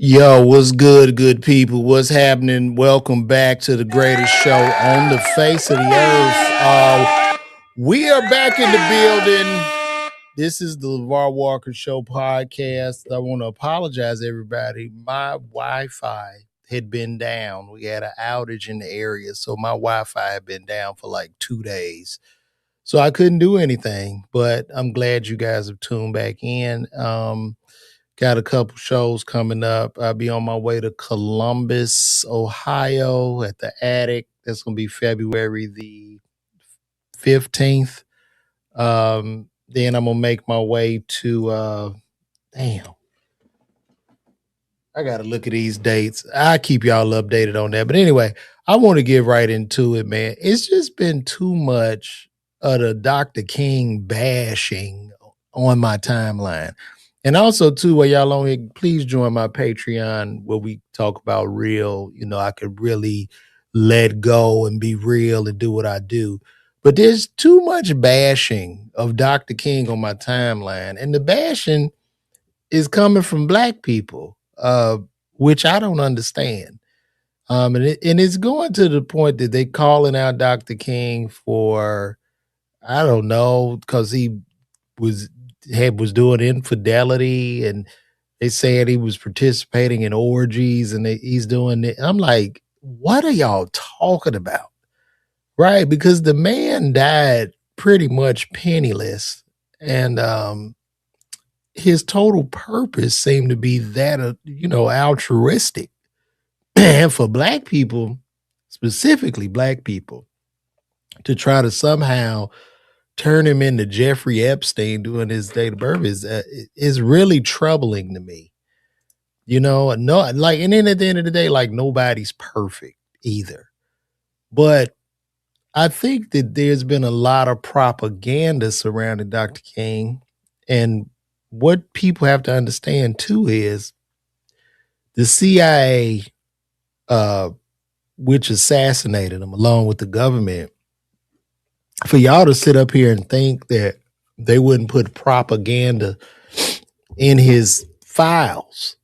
Yo, what's good, good people? What's happening? Welcome back to the greatest show on the face of the earth. We are back in the building. This is the LeVar Walker Show podcast. I want to apologize, everybody. My Wi-Fi had been down. We had an outage in the area, so my Wi-Fi had been down for like 2 days. So I couldn't do anything, but I'm glad you guys have tuned back in. Got a couple shows coming up. I'll be on my way to Columbus, Ohio at the Attic. That's going to be February the 15th. Then I'm going to make my way to, damn, I got to look at these dates. I'll keep y'all updated on that. But anyway, I want to get right into it, man. It's just been too much of the Dr. King bashing on my timeline. And also, too, while y'all on here, please join my Patreon where we talk about real. I could really let go and be real and do what I do. But there's too much bashing of Dr. King on my timeline. And the bashing is coming from black people, which I don't understand. And it's going to the point that they calling out Dr. King for, I don't know, because he was doing infidelity, and they said he was participating in orgies, and he's doing it. I'm like, what are y'all talking about? Right? Because the man died pretty much penniless, and his total purpose seemed to be that of, altruistic. And for black people, specifically black people, to try to somehow turn him into Jeffrey Epstein doing his date of birth is really troubling to me. No, like, and then at the end of the day, like, nobody's perfect either. But I think that there's been a lot of propaganda surrounding Dr. King. And what people have to understand too is the CIA, which assassinated him along with the government, for y'all to sit up here and think that they wouldn't put propaganda in his files,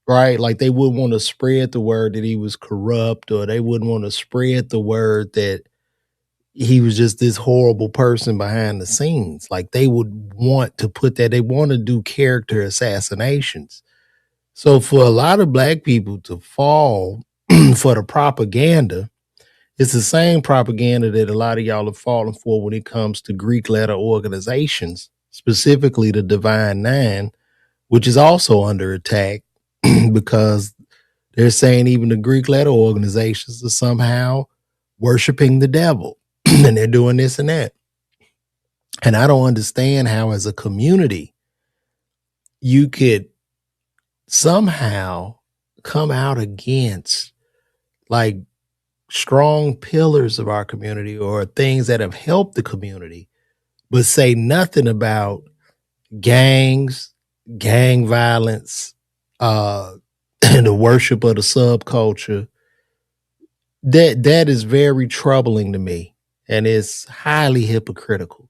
right? Like they wouldn't want to spread the word that he was corrupt, or they wouldn't want to spread the word that he was just this horrible person behind the scenes. Like they would want to put that, they want to do character assassinations. So for a lot of black people to fall for the propaganda, it's the same propaganda that a lot of y'all are falling for when it comes to Greek letter organizations, specifically the Divine Nine, which is also under attack because they're saying even the Greek letter organizations are somehow worshiping the devil and they're doing this and that. And I don't understand how, as a community, you could somehow come out against like strong pillars of our community or things that have helped the community, but say nothing about gangs, gang violence, and the worship of the subculture. That is very troubling to me, and it's highly hypocritical.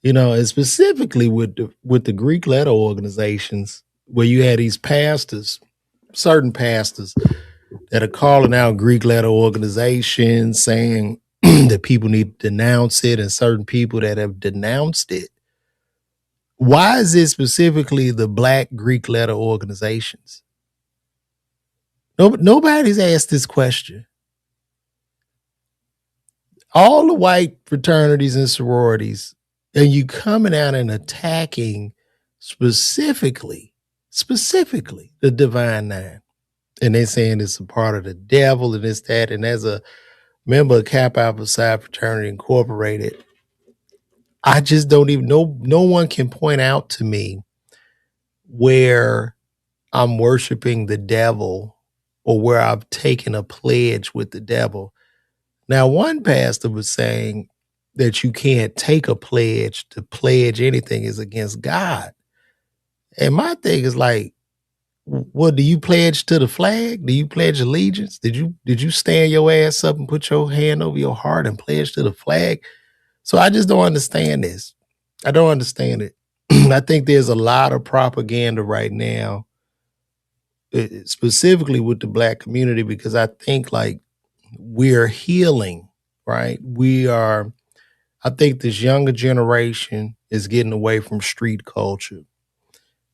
And specifically with the Greek letter organizations, where you had these pastors, certain pastors, that are calling out Greek letter organizations, saying that people need to denounce it, and certain people that have denounced it. Why is it specifically the black Greek letter organizations? Nobody's asked this question. All the white fraternities and sororities, and you coming out and attacking specifically the Divine Nine. And they're saying it's a part of the devil and this, that. And as a member of Kappa Alpha Psi Fraternity Incorporated, I just don't even know. No one can point out to me where I'm worshiping the devil or where I've taken a pledge with the devil. Now, one pastor was saying that you can't take a pledge. To pledge anything is against God. And my thing is like, what, do you pledge to the flag? Do you pledge allegiance? Did you stand your ass up and put your hand over your heart and pledge to the flag? So I just don't understand this. I don't understand it. I think there's a lot of propaganda right now specifically with the black community, because I think like we're healing, right? I think this younger generation is getting away from street culture.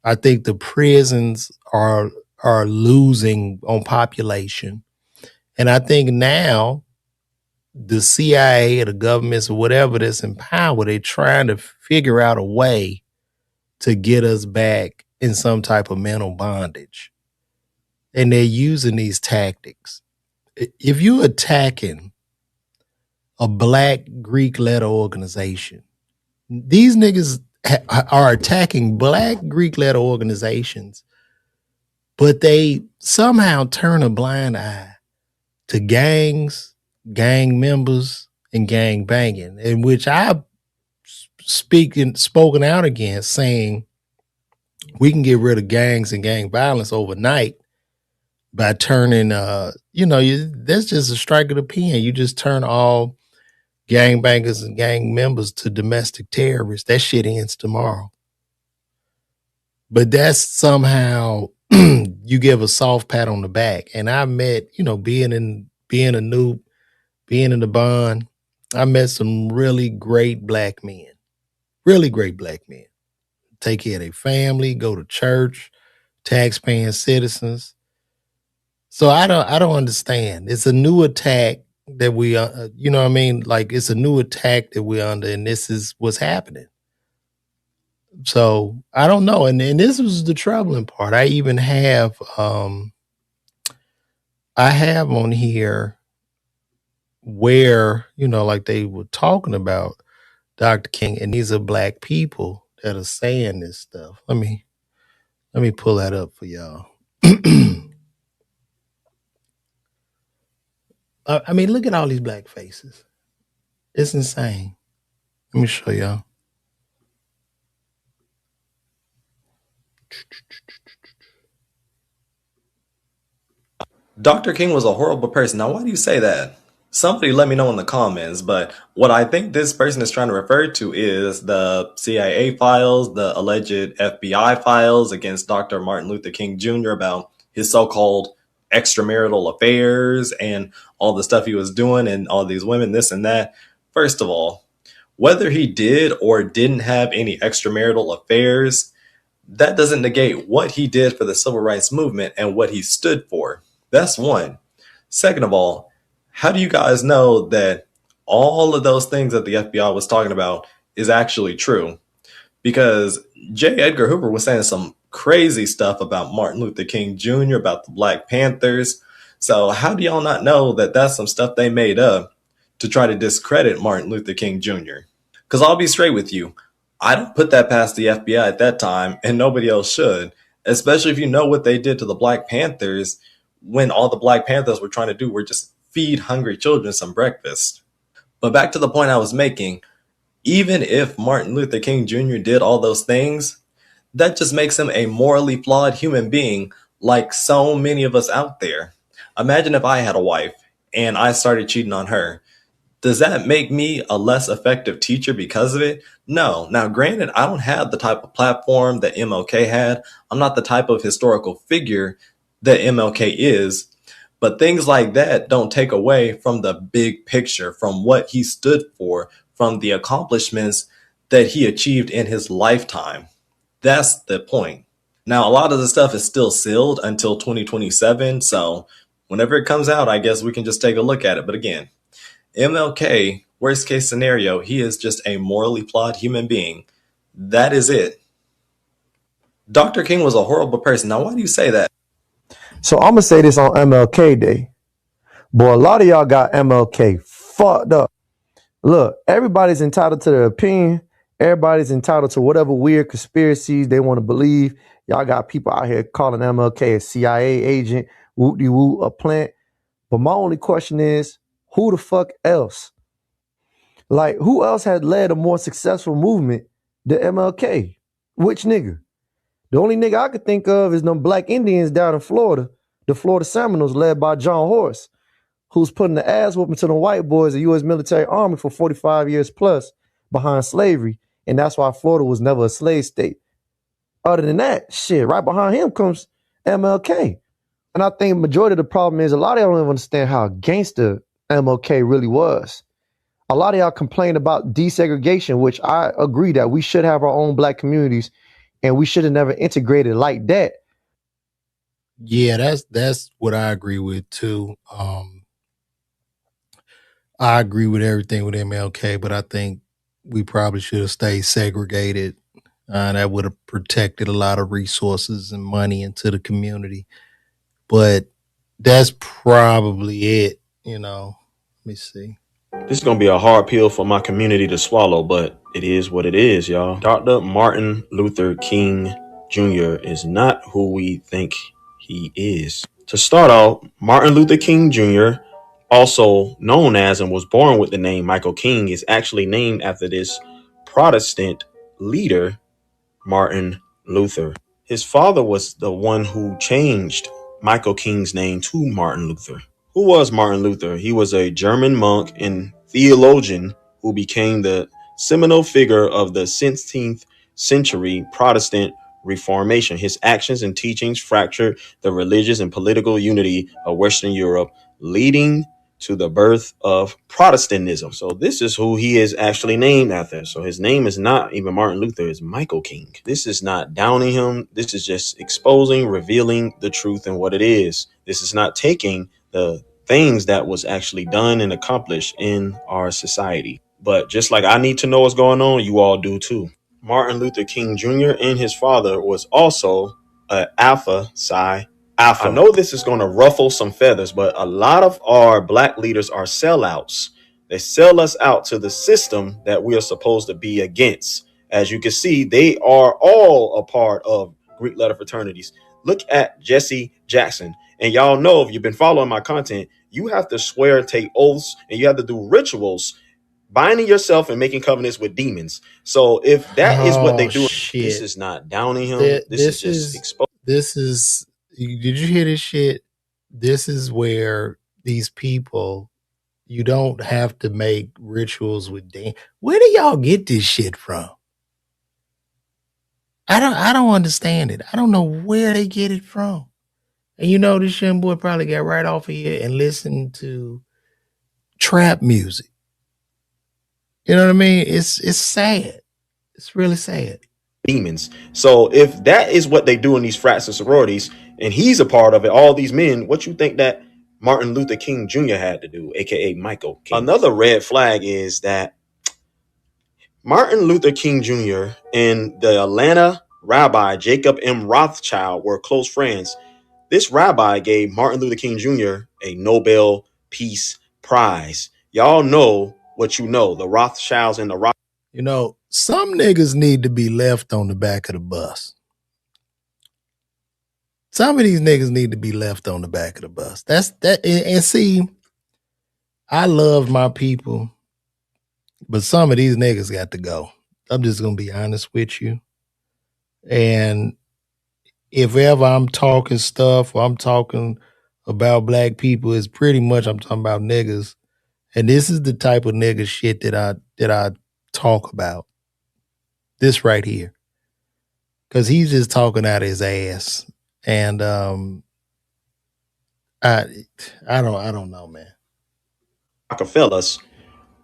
I think the prisons are losing on population. And I think now the CIA or the governments or whatever that's in power, they're trying to figure out a way to get us back in some type of mental bondage. And they're using these tactics. If you're attacking a black Greek letter organization, these niggas are attacking black Greek letter organizations, but they somehow turn a blind eye to gangs, gang members, and gang banging, in which I've spoken out against, saying we can get rid of gangs and gang violence overnight by turning, that's just a strike of the pen. You just turn all gang bangers and gang members to domestic terrorists. That shit ends tomorrow. But that's somehow you give a soft pat on the back. And I met, being in the bond, I met some really great black men. Really great black men. Take care of their family, go to church, tax-paying citizens. So I don't understand. It's a new attack that we, you know what I mean? Like it's a new attack that we're under, and this is what's happening. So I don't know. And this was the troubling part. I even have, I have on here where, like they were talking about Dr. King, and these are black people that are saying this stuff. Let me pull that up for y'all. I mean, look at all these black faces. It's insane. Let me show y'all. Dr. King was a horrible person. Now, why do you say that? Somebody let me know in the comments, but what I think this person is trying to refer to is the CIA files, the alleged FBI files against Dr. Martin Luther King Jr. about his so-called extramarital affairs and all the stuff he was doing and all these women, this and that. First of all, whether he did or didn't have any extramarital affairs, that doesn't negate what he did for the civil rights movement and what he stood for. That's one. Second of all, how do you guys know that all of those things that the FBI was talking about is actually true? Because J. Edgar Hoover was saying some crazy stuff about Martin Luther King Jr., about the Black Panthers. So how do y'all not know that that's some stuff they made up to try to discredit Martin Luther King Jr.? Because I'll be straight with you. I don't put that past the FBI at that time, and nobody else should, especially if you know what they did to the Black Panthers when all the Black Panthers were trying to do were just feed hungry children some breakfast. But back to the point I was making, even if Martin Luther King Jr. did all those things, that just makes him a morally flawed human being like so many of us out there. Imagine if I had a wife and I started cheating on her. Does that make me a less effective teacher because of it? No. Now, granted, I don't have the type of platform that MLK had. I'm not the type of historical figure that MLK is. But things like that don't take away from the big picture, from what he stood for, from the accomplishments that he achieved in his lifetime. That's the point. Now, a lot of the stuff is still sealed until 2027. So whenever it comes out, I guess we can just take a look at it. But again, MLK, worst case scenario, he is just a morally flawed human being. That is it. Dr. King was a horrible person. Now, why do you say that? So I'm gonna say this on MLK Day. Boy, a lot of y'all got MLK fucked up. Look, everybody's entitled to their opinion. Everybody's entitled to whatever weird conspiracies they want to believe. Y'all got people out here calling MLK a CIA agent, whoop-de-whoop, a plant. But my only question is, who the fuck else? Like, who else had led a more successful movement than MLK? Which nigga? The only nigga I could think of is them black Indians down in Florida, the Florida Seminoles led by John Horse, who's putting the ass whooping to the white boys, the U.S. military army for 45 years plus behind slavery. And that's why Florida was never a slave state. Other than that, shit, right behind him comes MLK. And I think majority of the problem is a lot of y'all don't even understand how gangster MLK really was. A lot of y'all complain about desegregation, which I agree that we should have our own black communities and we should have never integrated like that. Yeah, that's what I agree with too. I agree with everything with MLK, but I think we probably should have stayed segregated. That would have protected a lot of resources and money into the community. But that's probably it, you know. Let me see. This is going to be a hard pill for my community to swallow, but it is what it is, y'all. Dr. Martin Luther King Jr. is not who we think he is. To start off, Martin Luther King Jr., also known as and was born with the name Michael King, is actually named after this Protestant leader, Martin Luther. His father was the one who changed Michael King's name to Martin Luther. Who was Martin Luther? He was a German monk and theologian who became the seminal figure of the 16th century Protestant Reformation. His actions and teachings fractured the religious and political unity of Western Europe, leading to the birth of Protestantism. So this is who he is actually named after. So his name is not even Martin Luther, it's Michael King. This is not downing him. This is just exposing, revealing the truth and what it is. This is not taking the things that was actually done and accomplished in our society. But just like I need to know what's going on, you all do too. Martin Luther King Jr. and his father was also an Alpha Psi Alpha. I know this is going to ruffle some feathers, but a lot of our black leaders are sellouts. They sell us out to the system that we are supposed to be against. As you can see, they are all a part of Greek letter fraternities. Look at Jesse Jackson. And y'all know, if you've been following my content, you have to swear and take oaths and you have to do rituals, binding yourself and making covenants with demons. So if that is what they do, shit. This is not downing him. This is just exposed. Did you hear this shit? This is where these people, you don't have to make rituals with demons. Where do y'all get this shit from? I don't understand it. I don't know where they get it from. And you know, this young boy probably got right off of here and listened to trap music. You know what I mean? It's sad. It's really sad. Demons. So if that is what they do in these frats and sororities, and he's a part of it, all these men, what you think that Martin Luther King Jr. had to do, aka Michael King? Another red flag is that Martin Luther King Jr. and the Atlanta rabbi Jacob M. Rothschild were close friends. This rabbi gave Martin Luther King Jr. a Nobel Peace Prize. Y'all know what you know, the Rothschilds and the Rothschilds. You know, some niggas need to be left on the back of the bus. Some of these niggas need to be left on the back of the bus. That's that. And see, I love my people, but some of these niggas got to go. I'm just going to be honest with you. And if ever I'm talking stuff or I'm talking about black people, it's pretty much I'm talking about niggas. And this is the type of nigga shit that I talk about. This right here. Cause he's just talking out his ass. And I don't know, man. Rockefellers,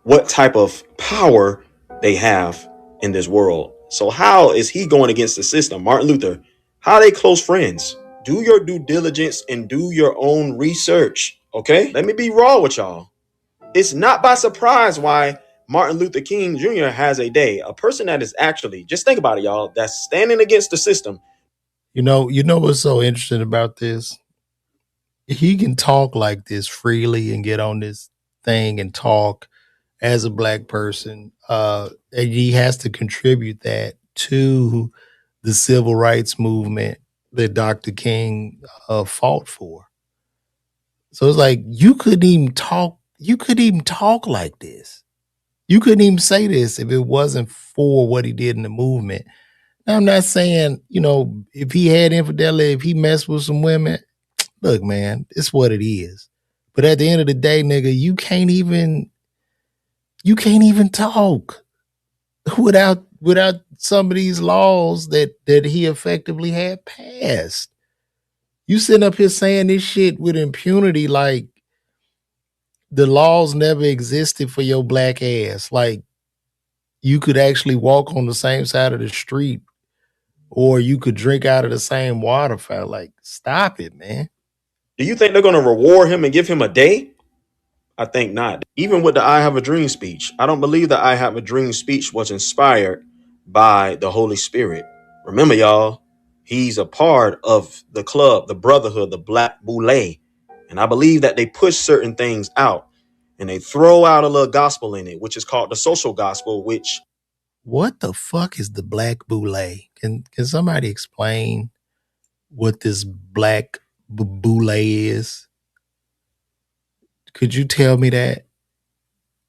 what type of power they have in this world. So how is he going against the system? Martin Luther, how are they close friends? Do your due diligence and do your own research. Okay, let me be raw with y'all. It's not by surprise why Martin Luther King Jr. has a day. A person that is actually, just think about it, y'all, that's standing against the system. You know what's so interesting about this? He can talk like this freely and get on this thing and talk as a black person. And he has to contribute that to the civil rights movement that Dr. King fought for. So it's like you couldn't even talk like this. You couldn't even say this if it wasn't for what he did in the movement. Now, I'm not saying, you know, if he had infidelity, if he messed with some women, look, man, it's what it is. But at the end of the day, nigga, you can't even talk without some of these laws that he effectively had passed. You sitting up here saying this shit with impunity, like the laws never existed for your black ass. Like you could actually walk on the same side of the street, or you could drink out of the same water fountain. Like, stop it, man. Do you think they're going to reward him and give him a day? I think not. Even with the I Have a Dream speech, I don't believe the I Have a Dream speech was inspired by the Holy Spirit. Remember, y'all, he's a part of the club, the brotherhood, the Black Boule. And I believe that they push certain things out and they throw out a little gospel in it, which is called the social gospel, which... What the fuck is the Black Boule? Can somebody explain what this Black Boule is? Could you tell me that?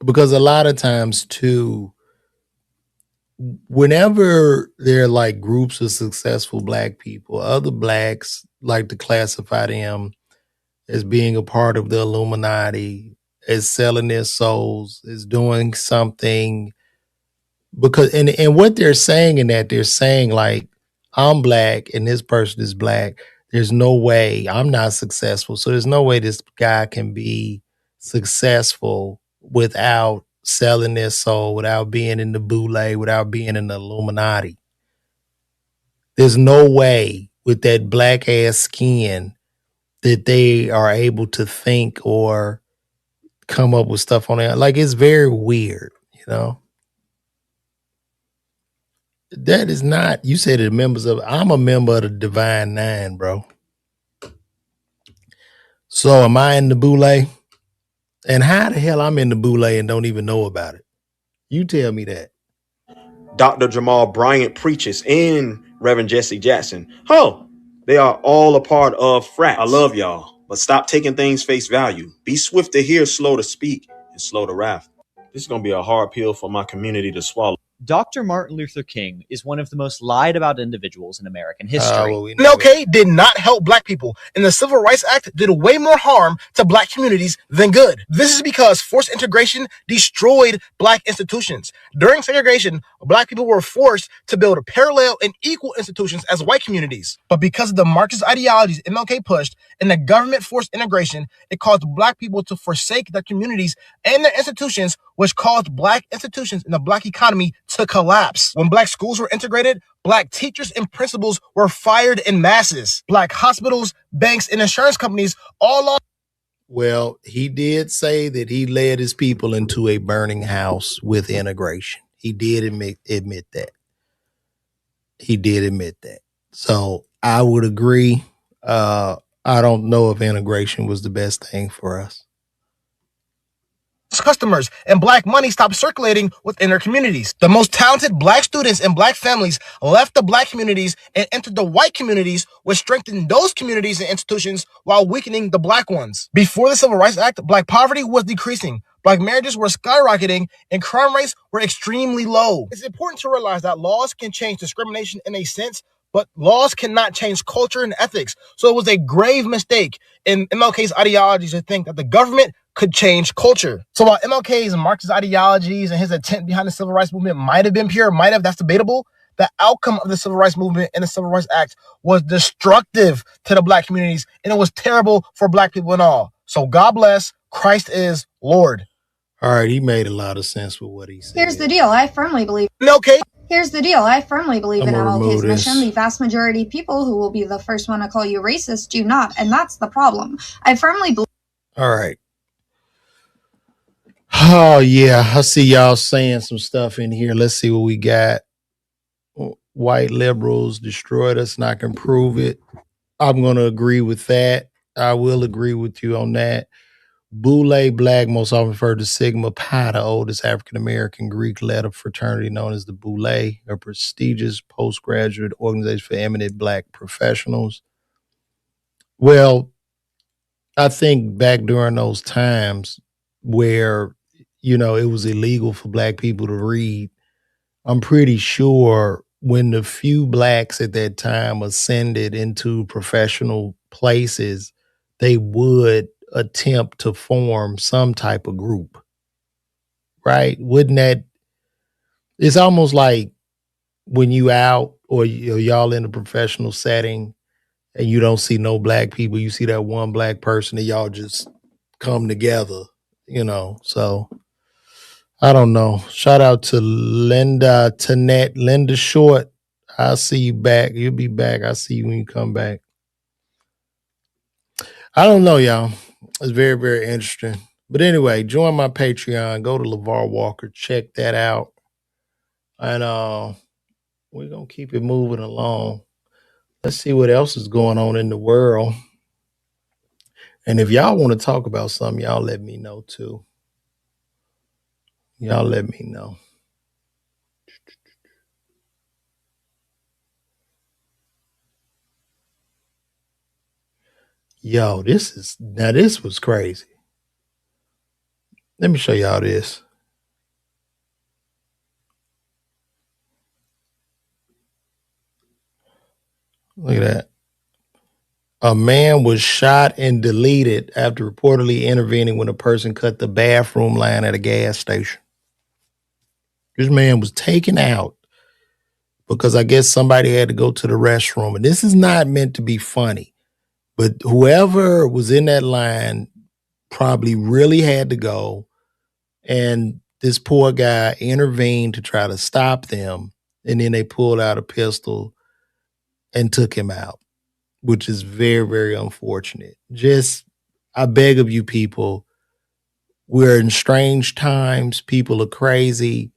Because a lot of times too, whenever there are like groups of successful black people, other blacks like to classify them as being a part of the Illuminati, as selling their souls, as doing something. Because and what they're saying in that, they're saying like, I'm black and this person is black. There's no way I'm not successful. So there's no way this guy can be successful without selling their soul, without being in the Boule, without being in the Illuminati. There's no way with that black ass skin that they are able to think or come up with stuff on it. Like, it's very weird, you know? That is not, you said the members of, I'm a member of the Divine Nine, bro. So am I in the Boule? And how the hell I'm in the Boule and don't even know about it? You tell me that. Dr. Jamal Bryant preaches and Reverend Jesse Jackson. Oh, they are all a part of frats. I love y'all, but stop taking things face value. Be swift to hear, slow to speak, and slow to wrath. This is going to be a hard pill for my community to swallow. Dr. Martin Luther King is one of the most lied about individuals in American history. MLK did not help black people, and the Civil Rights Act did way more harm to black communities than good. This is because forced integration destroyed black institutions. During segregation, black people were forced to build parallel and equal institutions as white communities. But because of the Marxist ideologies MLK pushed and the government forced integration, it caused black people to forsake their communities and their institutions, which caused black institutions and the black economy to collapse. When black schools were integrated, black teachers and principals were fired in masses. Black hospitals, banks, and insurance companies all lost. Well, he did say that he led his people into a burning house with integration. He did admit that. He did admit that. So I would agree. I don't know if integration was the best thing for us. Customers and black money stopped circulating within their communities. The most talented black students and black families left the black communities and entered the white communities, which strengthened those communities and institutions while weakening the black ones. Before the Civil Rights Act, black poverty was decreasing, black marriages were skyrocketing, and crime rates were extremely low. It's important to realize that laws can change discrimination in a sense, but laws cannot change culture and ethics. So it was a grave mistake in MLK's ideologies to think that the government could change culture. So while MLK's Marxist ideologies and his intent behind the Civil Rights Movement might have been pure, that's debatable, the outcome of the Civil Rights Movement and the Civil Rights Act was destructive to the black communities, and it was terrible for black people and all. So God bless. Christ is Lord. All right, he made a lot of sense with what he said. Here's the deal. I firmly believe MLK. Here's the deal. I firmly believe in I'm gonna MLK's remove this. mission. The vast majority of people who will be the first one to call you racist do not, and that's the problem. I firmly believe. All right. Oh, yeah. I see y'all saying some stuff in here. Let's see what we got. White liberals destroyed us, and I can prove it. I'm going to agree with that. I will agree with you on that. Boule Black, most often referred to Sigma Pi, the oldest African-American Greek letter fraternity known as the Boule, a prestigious postgraduate organization for eminent black professionals. Well, I think back during those times where, you know, it was illegal for black people to read, I'm pretty sure when the few blacks at that time ascended into professional places, they would attempt to form some type of group, right? Wouldn't that, it's almost like when you out or y'all in a professional setting and you don't see no black people. You see that one black person and y'all just come together, you know. So I don't know. Shout out to Linda Tanette, Linda Short. I'll see you back. You'll be back. I'll see you when you come back. I don't know, y'all. It's very, very interesting. But anyway, join my Patreon. Go to LeVar Walker. Check that out. And we're going to keep it moving along. Let's see what else is going on in the world. And if y'all want to talk about something, y'all let me know too. Y'all let me know. Yo, this was crazy. Let me show y'all this. Look at that. A man was shot and deleted after reportedly intervening when a person cut the bathroom line at a gas station. This man was taken out because I guess somebody had to go to the restroom. And this is not meant to be funny, but whoever was in that line probably really had to go. And this poor guy intervened to try to stop them. And then they pulled out a pistol and took him out, which is very, very unfortunate. Just, I beg of you people, we're in strange times. People are crazy.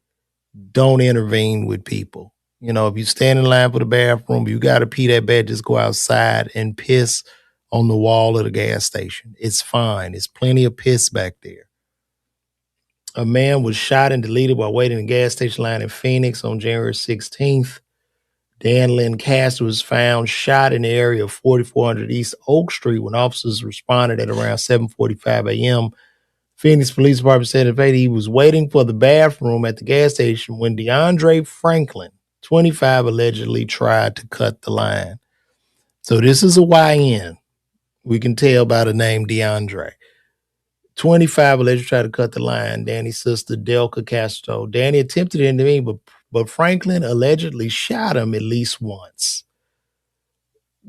Don't intervene with people. You know, if you stand in line for the bathroom, you got to pee that bad, just go outside and piss on the wall of the gas station. It's fine. There's plenty of piss back there. A man was shot and deleted while waiting in the gas station line in Phoenix on January 16th. Dan Lancaster was found shot in the area of 4400 East Oak Street when officers responded at around 7:45 a.m. Phoenix Police Department said that he was waiting for the bathroom at the gas station when DeAndre Franklin, 25, allegedly tried to cut the line. So this is a YN. We can tell by the name DeAndre. 25 allegedly tried to cut the line. Danny's sister, Delka Castro. Danny attempted to intervene, but Franklin allegedly shot him at least once.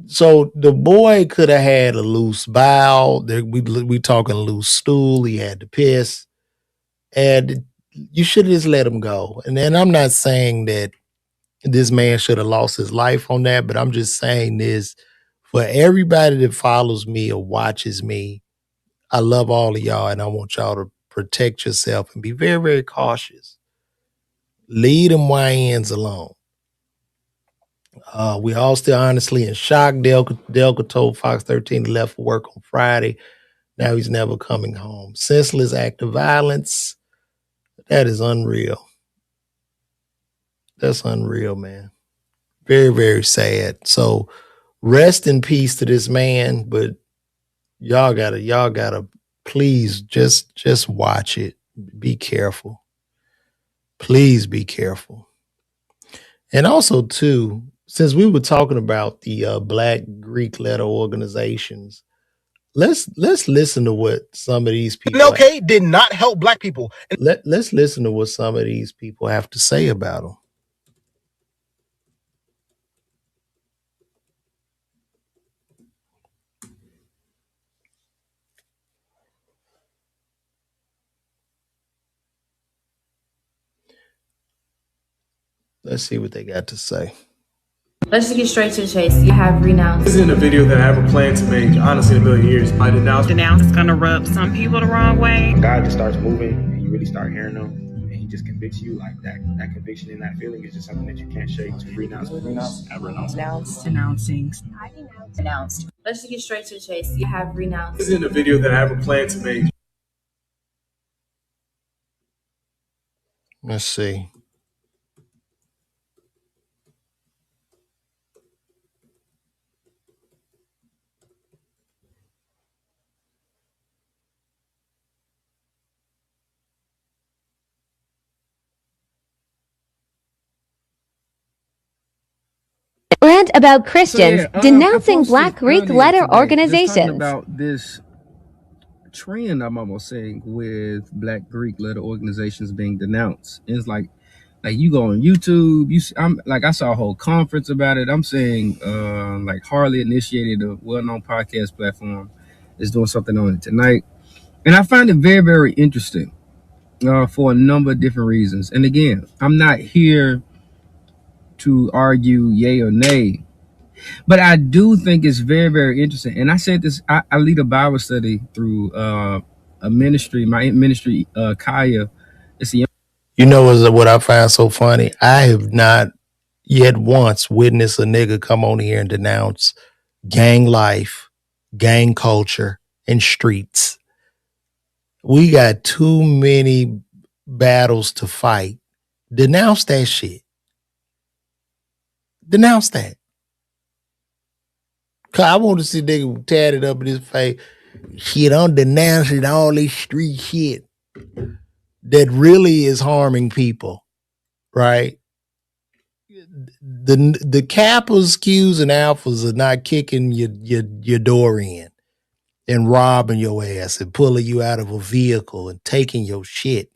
So the boy could have had a loose bowel. We talking loose stool. He had to piss. And you should have just let him go. And then I'm not saying that this man should have lost his life on that, but I'm just saying this for everybody that follows me or watches me. I love all of y'all, and I want y'all to protect yourself and be very, very cautious. Leave them YNs alone. We all still honestly in shock. Delka told Fox 13 he left for work on Friday. Now he's never coming home. Senseless act of violence. That is unreal. That's unreal, man. Very, very sad. So rest in peace to this man, but y'all gotta please just watch it. Be careful. Please be careful. And also too, since we were talking about the Black Greek letter organizations, let's listen to what some of these people MLK did not help black people. Let's listen to what some of these people have to say about them. Let's see what they got to say. Let's just get straight to the chase. You have renounced. This isn't a video that I ever planned to make, honestly, in a million years. I denounce is going to rub some people the wrong way. God just starts moving and you really start hearing him and he just convicts you. Like that conviction and that feeling is just something that you can't shake. To renounce. Denouncing. I denounced. Let's just get straight to the chase. You have renounced. This isn't a video that I ever planned to make. Let's see. Rant about Christians denouncing Black Greek letter organizations. About this trend, I'm almost saying, with Black Greek letter organizations being denounced. It's like Like you go on YouTube, I saw a whole conference about it. I'm saying like Harley initiated a well-known podcast platform is doing something on it tonight. And I find it very, very interesting for a number of different reasons. And again, I'm not here to argue yay or nay, but I do think it's very, very interesting. And I said this, I lead a Bible study through a ministry, my ministry, Kaya. It's a You know what I find so funny? I have not yet once witnessed a nigga come on here and denounce gang life, gang culture, and streets. We got too many battles to fight. Denounce that shit. Denounce that. Cause I want to see nigga tatted up in his face. Shit, I'm denouncing all this street shit that really is harming people, right? The Kappas, Qs, and Alphas are not kicking your door in and robbing your ass and pulling you out of a vehicle and taking your shit.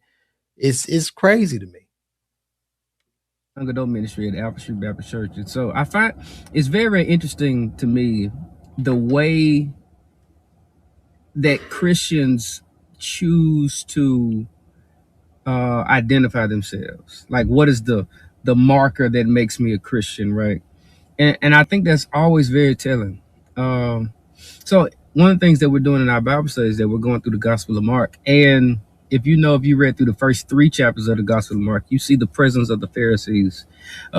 It's crazy to me. young adult ministry at Alpha Street Baptist Church. And so I find it's very, very interesting to me the way that Christians choose to identify themselves. Like, what is the marker that makes me a Christian, right? And I think that's always very telling. So one of the things that we're doing in our Bible study is that we're going through the Gospel of Mark. And if you read through the first 3 chapters of the Gospel of Mark, you see the presence of the Pharisees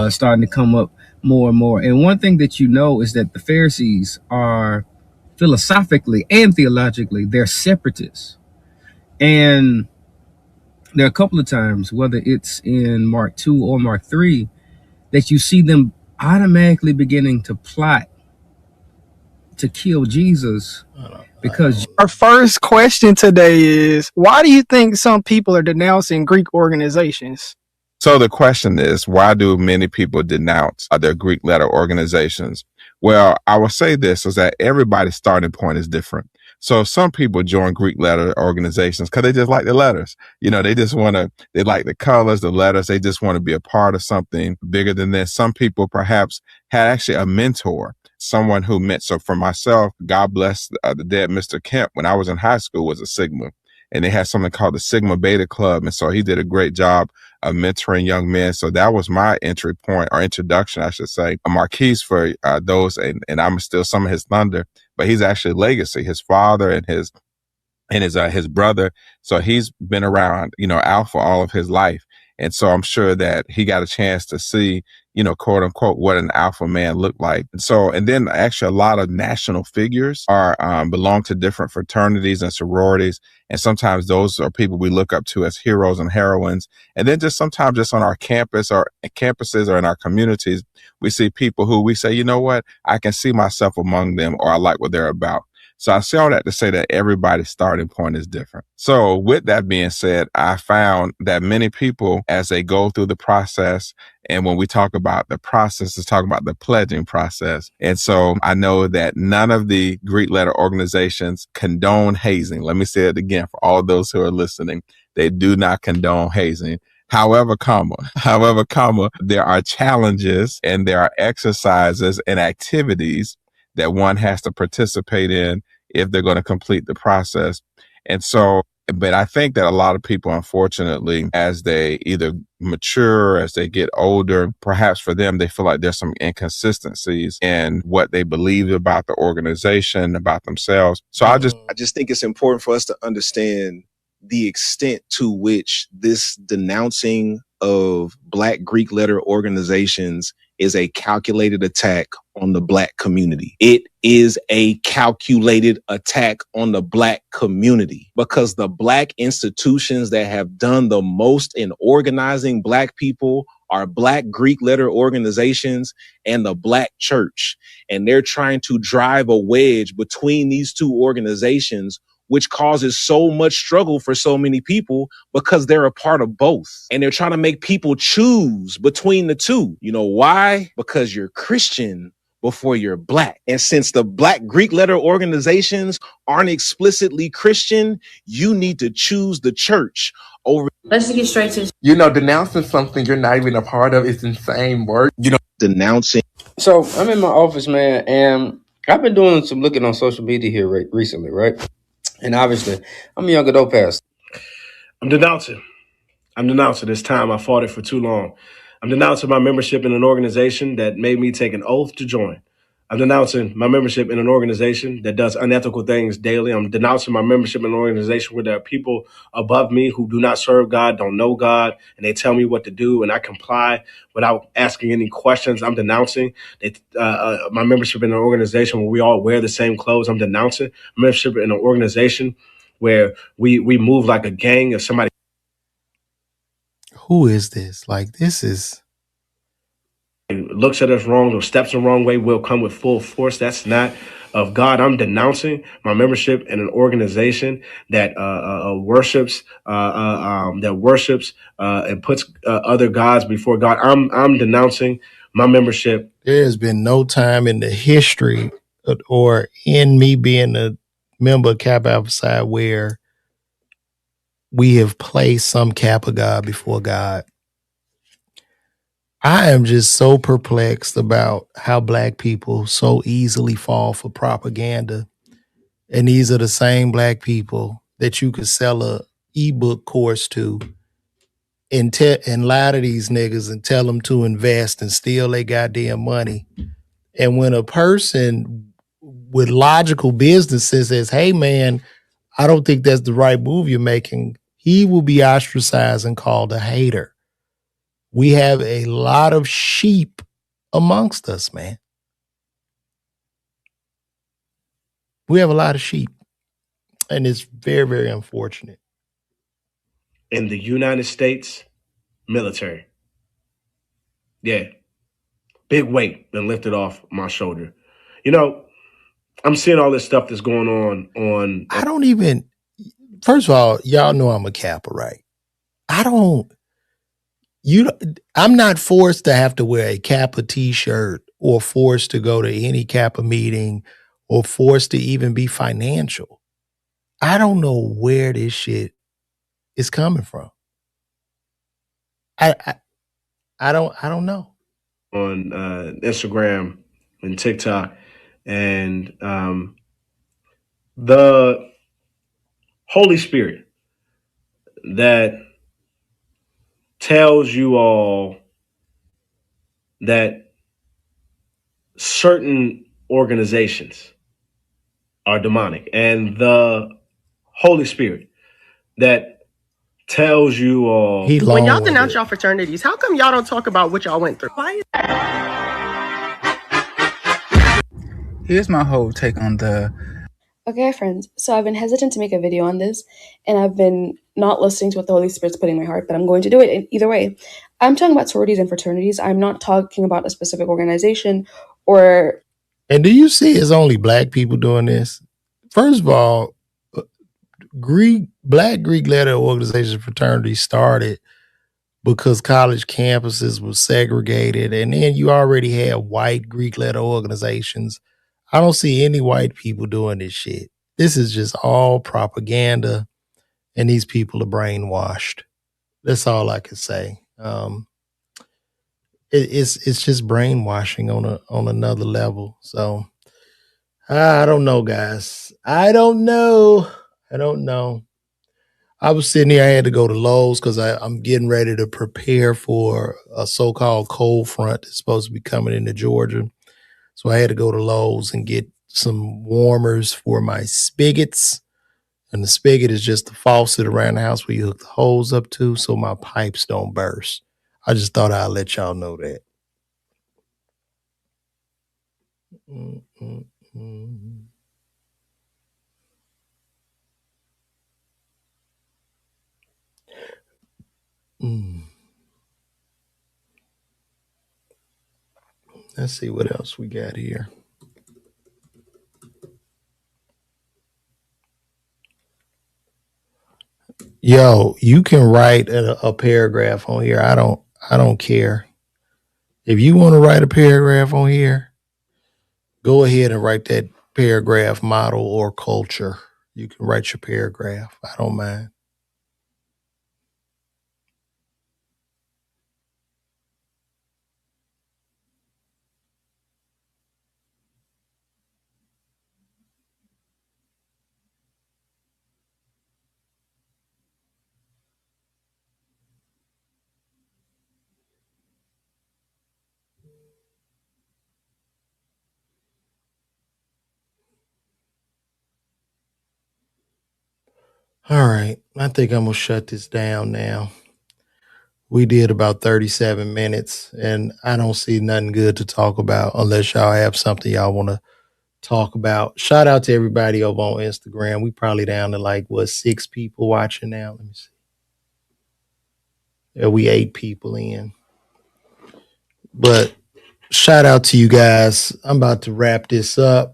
starting to come up more and more. And one thing that you know is that the Pharisees are philosophically and theologically, they're separatists. And there are a couple of times, whether it's in Mark 2 or Mark 3, that you see them automatically beginning to plot to kill Jesus because Our first question today is, why do you think some people are denouncing Greek organizations? So the question is, why do many people denounce their Greek letter organizations? Well, I will say this is that everybody's starting point is different. So some people join Greek letter organizations because they just like the letters. You know, they like the colors, the letters. They just want to be a part of something bigger than this. Some people perhaps had actually a mentor, someone who meant. So for myself, God bless the dead Mr. Kemp, when I was in high school, was a Sigma. And they had something called the Sigma Beta Club. And so he did a great job of mentoring young men. So that was my entry point, or introduction, I should say. Marquise for those, and I'm still some of his thunder, but he's actually legacy, his father and his brother. So he's been around, Alpha all of his life. And so I'm sure that he got a chance to see, quote unquote, what an alpha man looked like. And then actually a lot of national figures belong to different fraternities and sororities. And sometimes those are people we look up to as heroes and heroines. And then sometimes on our campuses or in our communities, we see people who we say, you know what, I can see myself among them, or I like what they're about. So I say all that to say that everybody's starting point is different. So with that being said, I found that many people, as they go through the process, and when we talk about the process, let's talk about the pledging process. And so I know that none of the Greek letter organizations condone hazing. Let me say it again for all of those who are listening. They do not condone hazing. However, there are challenges and there are exercises and activities that one has to participate in if they're going to complete the process. And so, but I think that a lot of people, unfortunately, as they either mature, as they get older, perhaps for them, they feel like there's some inconsistencies in what they believe about the organization, about themselves. So I just think it's important for us to understand the extent to which this denouncing of Black Greek letter organizations is a calculated attack on the Black community. It is a calculated attack on the Black community, because the Black institutions that have done the most in organizing Black people are Black Greek letter organizations and the Black church. And they're trying to drive a wedge between these two organizations, which causes so much struggle for so many people because they're a part of both. And they're trying to make people choose between the two. You know why? Because you're Christian, before you're black. And since the Black Greek letter organizations aren't explicitly Christian, you need to choose the church over. Let's just get straight to Denouncing something you're not even a part of is insane work. Denouncing. So I'm in my office, man, and I've been doing some looking on social media here recently, right? And obviously, I'm a young adult pastor. I'm denouncing. It's time. I fought it for too long. I'm denouncing my membership in an organization that made me take an oath to join. I'm denouncing my membership in an organization that does unethical things daily. I'm denouncing my membership in an organization where there are people above me who do not serve God, don't know God, and they tell me what to do, and I comply without asking any questions. I'm denouncing my membership in an organization where we all wear the same clothes. I'm denouncing membership in an organization where we move like a gang. If somebody Who is this? Like, this is looks at us wrong or steps the wrong way, will come with full force. That's not of God. I'm denouncing my membership in an organization that worships and puts other gods before God. I'm denouncing my membership. There has been no time in the history or in me being a member of Kappa Alpha Psi where we have placed some Kappa God before God. I am just so perplexed about how Black people so easily fall for propaganda. And these are the same Black people that you could sell a ebook course to and lie to these niggas and tell them to invest and steal their goddamn money. And when a person with logical business says, hey man, I don't think that's the right move you're making, he will be ostracized and called a hater. We have a lot of sheep amongst us, man. We have a lot of sheep. And it's very, very unfortunate. In the United States military. Yeah. Big weight been lifted off my shoulder. You know, I'm seeing all this stuff that's going on. I don't even, first of all, y'all know I'm a Kappa, right? I'm not forced to have to wear a Kappa t-shirt or forced to go to any Kappa meeting or forced to even be financial. I don't know where this shit is coming from. I don't know. On Instagram and TikTok, and the Holy Spirit that tells you all that certain organizations are demonic, and the Holy Spirit that tells you all when y'all denounce y'all fraternities, how come y'all don't talk about what y'all went through? Here's my whole take on the... Okay, friends, so I've been hesitant to make a video on this, and I've been not listening to what the Holy Spirit's putting in my heart, but I'm going to do it either way. I'm talking about sororities and fraternities. I'm not talking about a specific organization or... And do you see it's only Black people doing this? First of all, Black Greek letter organization fraternities started because college campuses were segregated, and then you already had white Greek letter organizations. I don't see any white people doing this shit. This is just all propaganda, and these people are brainwashed. That's all I can say. It's just brainwashing on another level. So I don't know, guys. I don't know. I was sitting here. I had to go to Lowe's because I'm getting ready to prepare for a so-called cold front that's supposed to be coming into Georgia. So I had to go to Lowe's and get some warmers for my spigots. And the spigot is just the faucet around the house where you hook the hose up to so my pipes don't burst. I just thought I'd let y'all know that. Let's see what else we got here. Yo, you can write a paragraph on here. I don't care. If you want to write a paragraph on here, Go ahead and write that paragraph, model or culture. You can write your paragraph. I don't mind. All right. I think I'm going to shut this down now. We did about 37 minutes, and I don't see nothing good to talk about unless y'all have something y'all want to talk about. Shout out to everybody over on Instagram. We probably down to like, 6 people watching now? Let me see. Yeah, we 8 people in. But shout out to you guys. I'm about to wrap this up.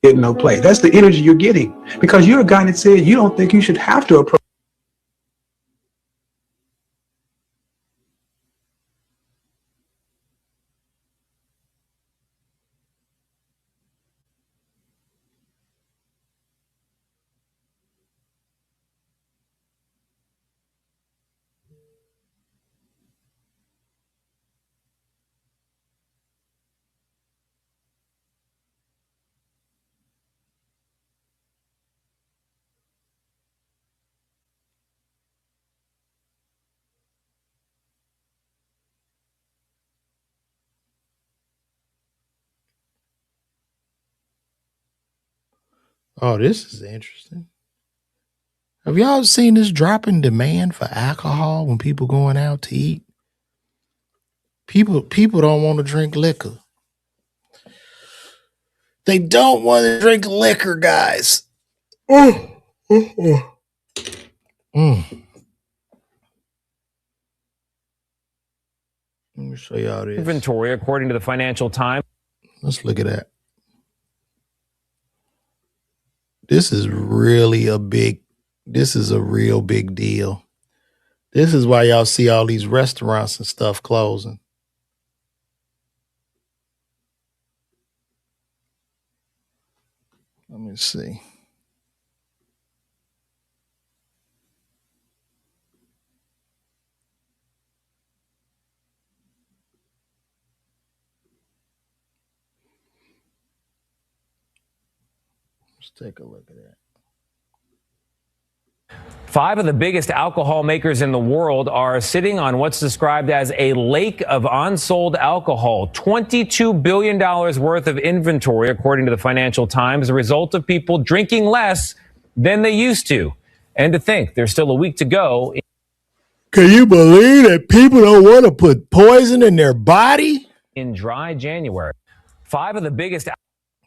Get no play. That's the energy you're getting because you're a guy that said you don't think you should have to approach. Oh, this is interesting. Have y'all seen this drop in demand for alcohol when people going out to eat? People don't want to drink liquor. They don't want to drink liquor, guys. Mm. Let me show y'all this. Inventory, according to the Financial Times. Let's look at that. This is really a real big deal. This is why y'all see all these restaurants and stuff closing. Let me see. Let's take a look at that. 5 of the biggest alcohol makers in the world are sitting on what's described as a lake of unsold alcohol. $22 billion worth of inventory, according to the Financial Times, a result of people drinking less than they used to. And to think there's still a week to go. Can you believe that people don't want to put poison in their body? In dry January. 5 of the biggest.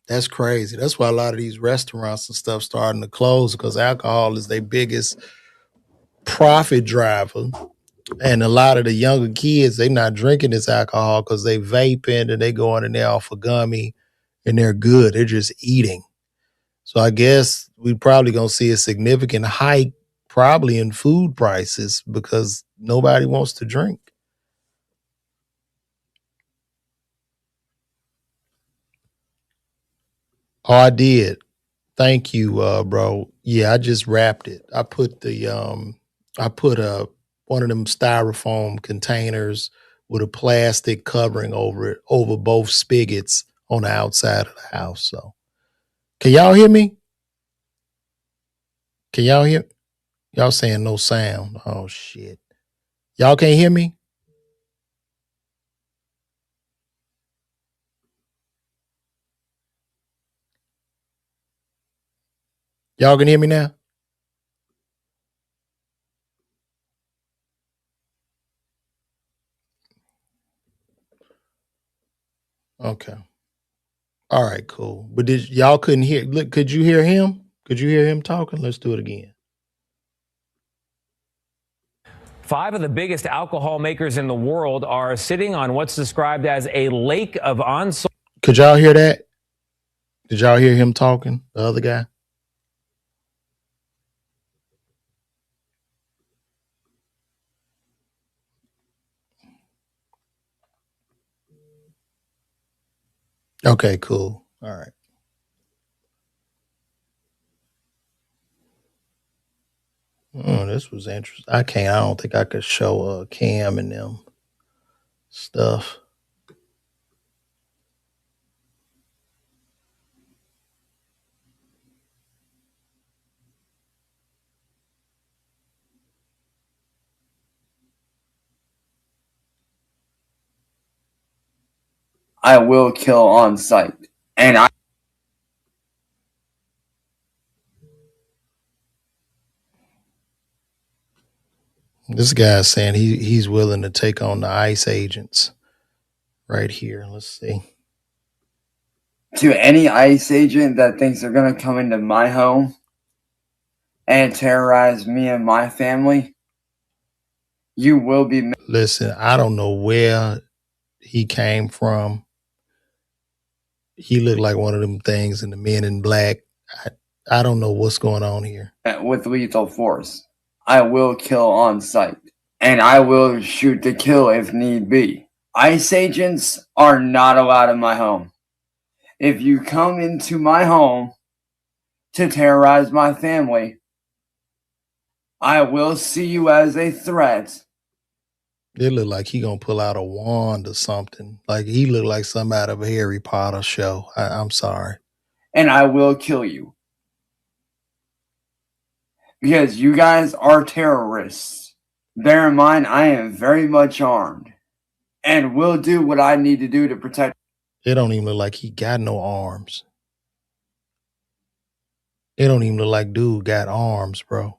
That's crazy. That's why a lot of these restaurants and stuff starting to close because alcohol is their biggest profit driver. And a lot of the younger kids, they not drinking this alcohol because they vaping and they going in there off a gummy and they're good. They're just eating. So I guess we probably going to see a significant hike probably in food prices because nobody wants to drink. Oh, I did. Thank you, bro. Yeah, I just wrapped it. I put one of them styrofoam containers with a plastic covering over it, over both spigots on the outside of the house. So can y'all hear me? Can y'all hear? Y'all saying no sound. Oh shit. Y'all can't hear me? Y'all can hear me now? Okay. All right, cool. But y'all couldn't hear? Look, could you hear him? Could you hear him talking? Let's do it again. 5 of the biggest alcohol makers in the world are sitting on what's described as a lake of unsold. Could y'all hear that? Did y'all hear him talking? The other guy? Okay, cool. All right. Oh, this was interesting. I don't think I could show Cam and them stuff. I will kill on sight. And I This guy's saying he's willing to take on the ICE agents right here. Let's see. To any ICE agent that thinks they're going to come into my home and terrorize me and my family, you will be. Listen, I don't know where he came from. He looked like one of them things in the Men in Black. I don't know what's going on here. With lethal force. I will kill on sight. And I will shoot to kill if need be. ICE agents are not allowed in my home. If you come into my home to terrorize my family, I will see you as a threat. It looked like he gonna pull out a wand or something. Like he looked like something out of a Harry Potter show. I'm sorry. And I will kill you. Because you guys are terrorists. Bear in mind, I am very much armed. And will do what I need to do to protect. It don't even look like he got no arms. It don't even look like dude got arms, bro.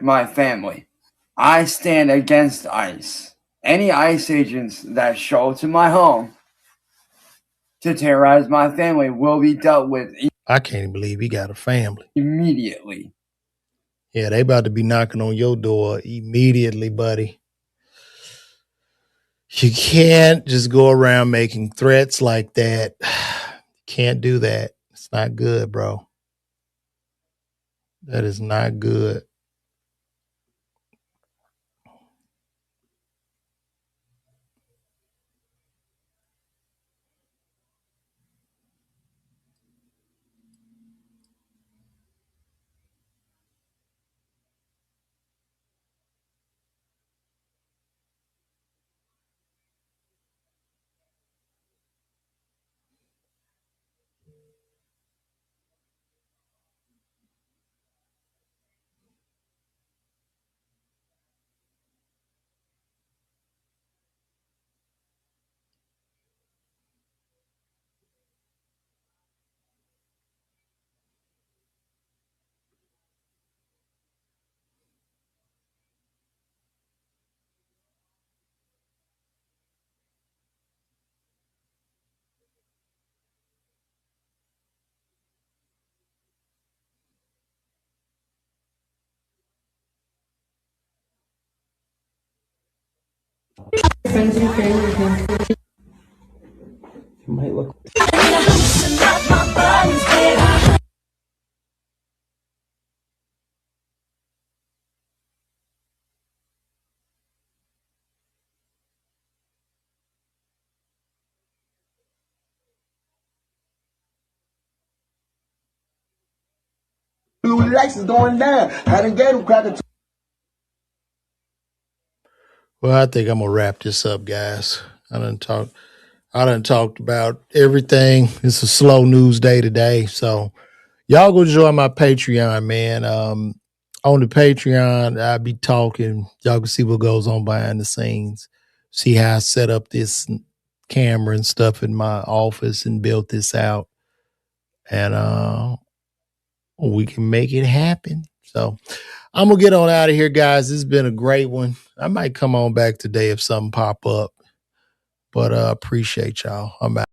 My family. I stand against ICE. Any ICE agents that show to my home to terrorize my family will be dealt with. I can't even believe he got a family. Immediately. Yeah, they about to be knocking on your door immediately, buddy. You can't just go around making threats like that. Can't do that. It's not good, bro. That is not good. Friends and family. You might look. Blue lights is going down. I done gave him cracker. Well, I think I'm gonna wrap this up, guys. I done talked about everything. It's a slow news day today. So y'all go join my Patreon, man. On the Patreon, I'll be talking. Y'all can see what goes on behind the scenes. See how I set up this camera and stuff in my office and built this out. And we can make it happen. So I'm going to get on out of here, guys. This has been a great one. I might come on back today if something pop up. But appreciate y'all. I'm out.